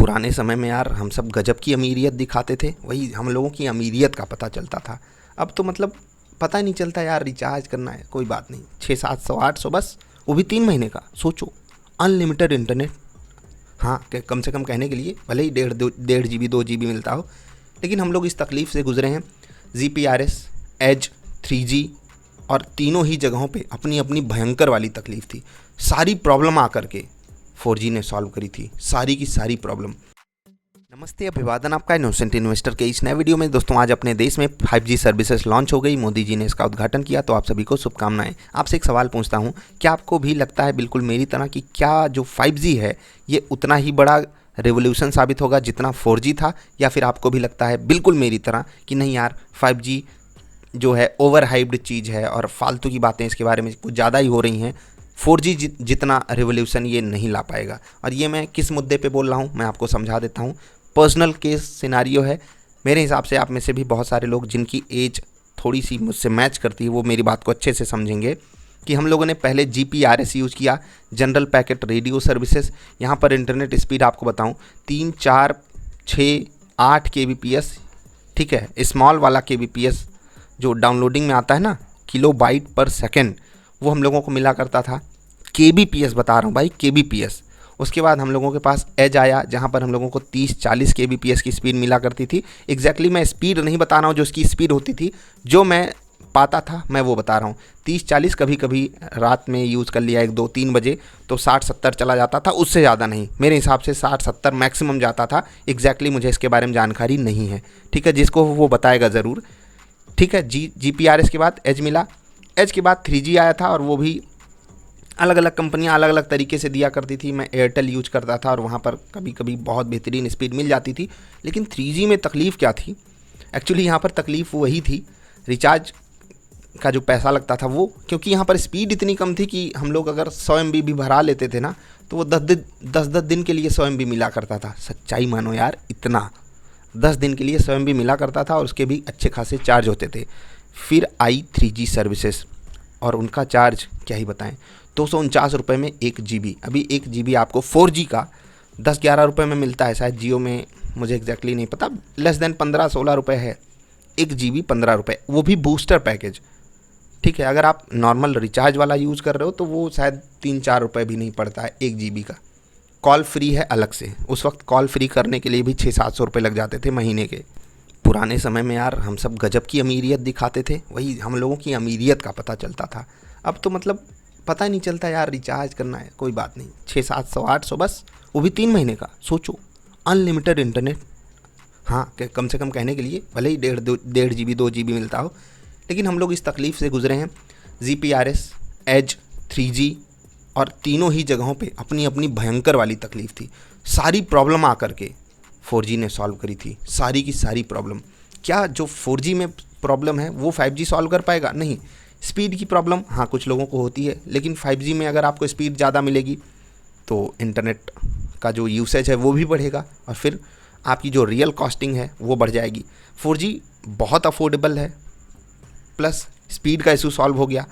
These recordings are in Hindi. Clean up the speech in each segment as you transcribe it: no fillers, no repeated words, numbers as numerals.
पुराने समय में यार हम सब गजब की अमीरियत दिखाते थे, वही हम लोगों की अमीरियत का पता चलता था। अब तो मतलब पता ही नहीं चलता यार, रिचार्ज करना है कोई बात नहीं, 600-700-800 बस, वो भी 3 महीने का। सोचो, अनलिमिटेड इंटरनेट। हाँ, कम से कम कहने के लिए भले ही 1.5 GB 2 GB मिलता हो, लेकिन हम लोग इस तकलीफ़ से गुजरे हैं। GPRS, एज, 3G और तीनों ही जगहों पे अपनी अपनी भयंकर वाली तकलीफ़ थी। सारी प्रॉब्लम आकर के 4G ने सॉल्व करी थी, सारी की सारी प्रॉब्लम। नमस्ते, अभिवादन आपका इनोसेंट इन्वेस्टर के इस नए वीडियो में। दोस्तों, आज अपने देश में 5G सर्विसेज लॉन्च हो गई, मोदी जी ने इसका उद्घाटन किया, तो आप सभी को शुभकामनाएं। आपसे एक सवाल पूछता हूं, क्या आपको भी लगता है बिल्कुल मेरी तरह कि क्या जो 5G है ये उतना ही बड़ा रेवोल्यूशन साबित होगा जितना 4G था, या फिर आपको भी लगता है बिल्कुल मेरी तरह कि नहीं यार 5G जो है ओवर हाइप्ड चीज़ है और फालतू की बातें इसके बारे में कुछ ज़्यादा ही हो रही हैं, 4G जितना रेवोल्यूशन ये नहीं ला पाएगा। और ये मैं किस मुद्दे पे बोल रहा हूँ मैं आपको समझा देता हूँ। पर्सनल केस सिनारियो है। मेरे हिसाब से आप में से भी बहुत सारे लोग जिनकी एज थोड़ी सी मुझसे मैच करती है वो मेरी बात को अच्छे से समझेंगे कि हम लोगों ने पहले GPRS यूज़ किया, जनरल पैकेट रेडियो सर्विसेज। यहाँ पर इंटरनेट स्पीड आपको बताऊँ 3, 4, 6, 8 kbps, ठीक है। स्मॉल वाला kbps जो डाउनलोडिंग में आता है ना, किलोबाइट पर सेकेंड, वो हम लोगों को मिला करता था। kbps बता रहा हूँ भाई, kbps। उसके बाद हम लोगों के पास एज आया, जहाँ पर हम लोगों को 30-40 kbps की स्पीड मिला करती थी। एग्जैक्टली मैं स्पीड नहीं बता रहा हूँ जो उसकी स्पीड होती थी, जो मैं पाता था मैं वो बता रहा हूँ। 30-40, कभी कभी रात में यूज़ कर लिया 1-2-3 बजे तो 60-70 चला जाता था, उससे ज़्यादा नहीं। मेरे हिसाब से 60-70 मैक्सिमम जाता था। एग्जैक्टली मुझे इसके बारे में जानकारी नहीं है, ठीक है, जिसको वो बताएगा ज़रूर, ठीक है। GPRS के बाद एज मिला, एज के बाद 3G आया था, और वो भी अलग अलग कंपनियां अलग अलग तरीके से दिया करती थी। मैं एयरटेल यूज करता था और वहाँ पर कभी कभी बहुत बेहतरीन स्पीड मिल जाती थी। लेकिन 3G में तकलीफ़ क्या थी, एक्चुअली यहाँ पर तकलीफ़ वही थी, रिचार्ज का जो पैसा लगता था वो, क्योंकि यहाँ पर स्पीड इतनी कम थी कि हम लोग अगर 100 MB भी भरा लेते थे ना, तो वो 10 दिन के लिए 100 MB मिला करता था। सच्चाई मानो यार, इतना 10 दिन के लिए 100 MB मिला करता था, और उसके भी अच्छे खासे चार्ज होते थे। फिर आई 3G सर्विसेज, और उनका चार्ज क्या ही बताएं, 249 रुपये में 1 GB। अभी 1 GB आपको 4G का 10-11 रुपये में मिलता है शायद, जियो में मुझे एग्जैक्टली नहीं पता, लेस देन 15-16 रुपये है। 1 GB 15 रुपये, वो भी बूस्टर पैकेज, ठीक है। अगर आप नॉर्मल रिचार्ज वाला यूज़ कर रहे हो तो वो शायद 3-4 रुपये भी नहीं पड़ता है 1 GB का। कॉल फ्री है अलग से, उस वक्त कॉल फ्री करने के लिए भी 600-700 रुपये लग जाते थे महीने के। पुराने समय में यार हम सब गजब की अमीरियत दिखाते थे, वही हम लोगों की अमीरियत का पता चलता था। अब तो मतलब पता ही नहीं चलता यार, रिचार्ज करना है कोई बात नहीं, 600-700-800 बस, वो भी 3 महीने का। सोचो, अनलिमिटेड इंटरनेट। हाँ, कम से कम कहने के लिए भले ही 1.5 GB 2 GB मिलता हो, लेकिन हम लोग इस तकलीफ़ से गुजरे हैं। GPRS, एज, 3G और तीनों ही जगहों पे अपनी अपनी भयंकर वाली तकलीफ़ थी। सारी प्रॉब्लम आकर के 4G ने सॉल्व करी थी, सारी की सारी प्रॉब्लम। क्या जो 4G में प्रॉब्लम है वो 5G सॉल्व कर पाएगा? नहीं। स्पीड की प्रॉब्लम हाँ कुछ लोगों को होती है, लेकिन 5G में अगर आपको स्पीड ज़्यादा मिलेगी तो इंटरनेट का जो यूसेज है वो भी बढ़ेगा, और फिर आपकी जो रियल कॉस्टिंग है वो बढ़ जाएगी। 4G बहुत अफोर्डेबल है, प्लस स्पीड का इशू सॉल्व हो गया।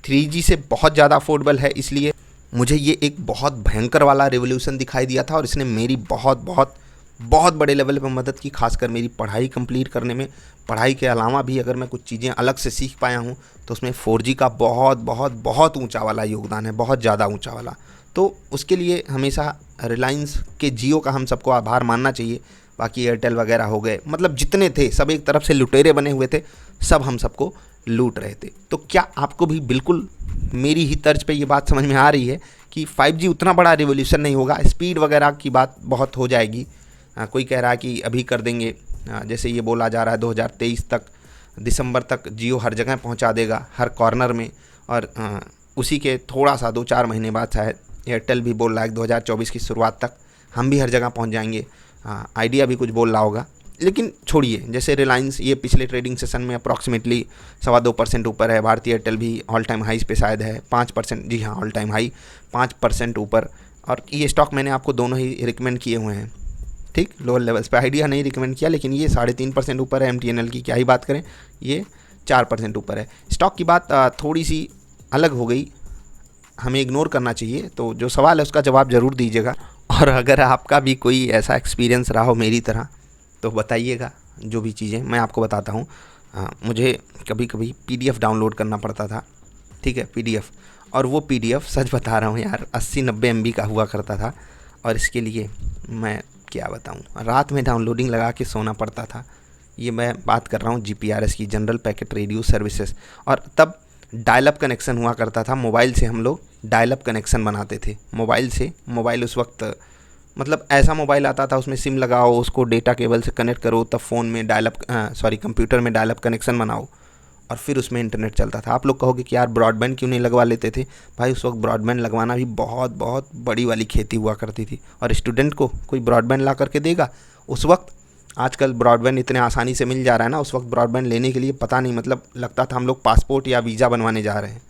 3G से बहुत ज़्यादा अफोर्डेबल है, इसलिए मुझे ये एक बहुत भयंकर वाला रेवोल्यूशन दिखाई दिया था, और इसने मेरी बहुत बड़े लेवल पर मदद की, खासकर मेरी पढ़ाई कंप्लीट करने में। पढ़ाई के अलावा भी अगर मैं कुछ चीज़ें अलग से सीख पाया हूँ तो उसमें 4G का बहुत ऊंचा वाला योगदान है, बहुत ज़्यादा ऊंचा वाला। तो उसके लिए हमेशा रिलायंस के जियो का हम सबको आभार मानना चाहिए। बाकी एयरटेल वगैरह हो गए, मतलब जितने थे सब एक तरफ से लुटेरे बने हुए थे, सब हम सबको लूट रहे थे। तो क्या आपको भी बिल्कुल मेरी ही तर्ज पे ये बात समझ में आ रही है कि 5G उतना बड़ा रिवोल्यूशन नहीं होगा, स्पीड वगैरह की बात बहुत हो जाएगी। कोई कह रहा है कि अभी कर देंगे, जैसे ये बोला जा रहा है 2023 तक, दिसंबर तक जियो हर जगह पहुंचा देगा, हर कॉर्नर में। और उसी के थोड़ा सा 2-4 महीने बाद शायद एयरटेल भी बोल रहा है 2024 की शुरुआत तक हम भी हर जगह पहुंच जाएंगे। आइडिया भी कुछ बोल रहा होगा, लेकिन छोड़िए। जैसे रिलायंस ये पिछले ट्रेडिंग सेशन में अप्रॉक्सीमेटली 2.25% ऊपर है, भारतीय एयरटेल भी ऑल टाइम हाइस पे शायद है 5%, जी हाँ ऑल टाइम हाई 5% ऊपर। और ये स्टॉक मैंने आपको दोनों ही रिकमेंड किए हुए हैं, ठीक, लोअर लेवल्स पे। आइडिया नहीं रिकमेंड किया, लेकिन ये 3.5% ऊपर है। MTNL की क्या ही बात करें, ये 4% ऊपर है। स्टॉक की बात थोड़ी सी अलग हो गई, हमें इग्नोर करना चाहिए। तो जो सवाल है उसका जवाब ज़रूर दीजिएगा। और अगर आपका भी कोई ऐसा एक्सपीरियंस रहा हो मेरी तरह तो बताइएगा। जो भी चीज़ें मैं आपको बताता हूँ, मुझे कभी कभी पीडीएफ डाउनलोड करना पड़ता था, ठीक है, पीडीएफ। और वो पीडीएफ सच बता रहा हूँ यार 80-90 MB का हुआ करता था। और इसके लिए मैं क्या बताऊँ, रात में डाउनलोडिंग लगा के सोना पड़ता था। ये मैं बात कर रहा हूँ GPRS की, जनरल पैकेट रेडियो सर्विसेज। और तब डायल अप कनेक्शन हुआ करता था, मोबाइल से हम लोग डायल अप कनेक्शन बनाते थे मोबाइल से। मोबाइल उस वक्त मतलब ऐसा मोबाइल आता था, उसमें सिम लगाओ, उसको डेटा केबल से कनेक्ट करो, तब फ़ोन में डायल अप कंप्यूटर में डायल अप कनेक्शन बनाओ और फिर उसमें इंटरनेट चलता था। आप लोग कहोगे कि यार ब्रॉडबैंड क्यों नहीं लगवा लेते थे? भाई उस वक्त ब्रॉडबैंड लगवाना भी बहुत बहुत बड़ी वाली खेती हुआ करती थी। और स्टूडेंट को कोई ब्रॉडबैंड ला करके देगा उस वक्त? आजकल ब्रॉडबैंड इतने आसानी से मिल जा रहा है ना, उस वक्त ब्रॉडबैंड लेने के लिए पता नहीं, मतलब लगता था हम लोग पासपोर्ट या वीज़ा बनवाने जा रहे हैं।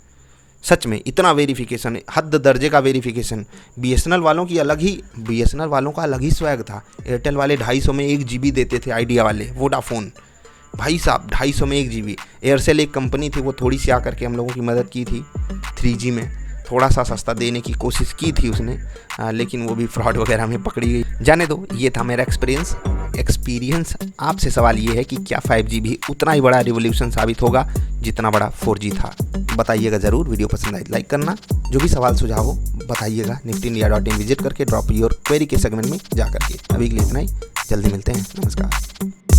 सच में इतना वेरिफिकेशन, हद दर्जे का वेरिफिकेशन। बीएसएनएल वालों का अलग ही स्वैग था। एयरटेल वाले 250 में 1 GB देते थे, आइडिया वाले, वोडाफोन भाई साहब 250 में 1 GB। एयरसेल एक कंपनी थी, वो थोड़ी सी आकर के हम लोगों की मदद की थी 3G में, थोड़ा सा सस्ता देने की कोशिश की थी उसने, लेकिन वो भी फ्रॉड वगैरह में पकड़ी गई। जाने दो, ये था मेरा एक्सपीरियंस। आपसे सवाल ये है कि क्या 5G भी उतना ही बड़ा रिवोल्यूशन साबित होगा जितना बड़ा 4G था? बताइएगा ज़रूर। वीडियो पसंद आए लाइक करना, जो भी सवाल सुझाव हो बताइएगा। niftyindia.in विजिट करके ड्रॉप योर क्वेरी के सेगमेंट में जा करके। अभी के लिए इतना ही, जल्दी मिलते हैं, नमस्कार।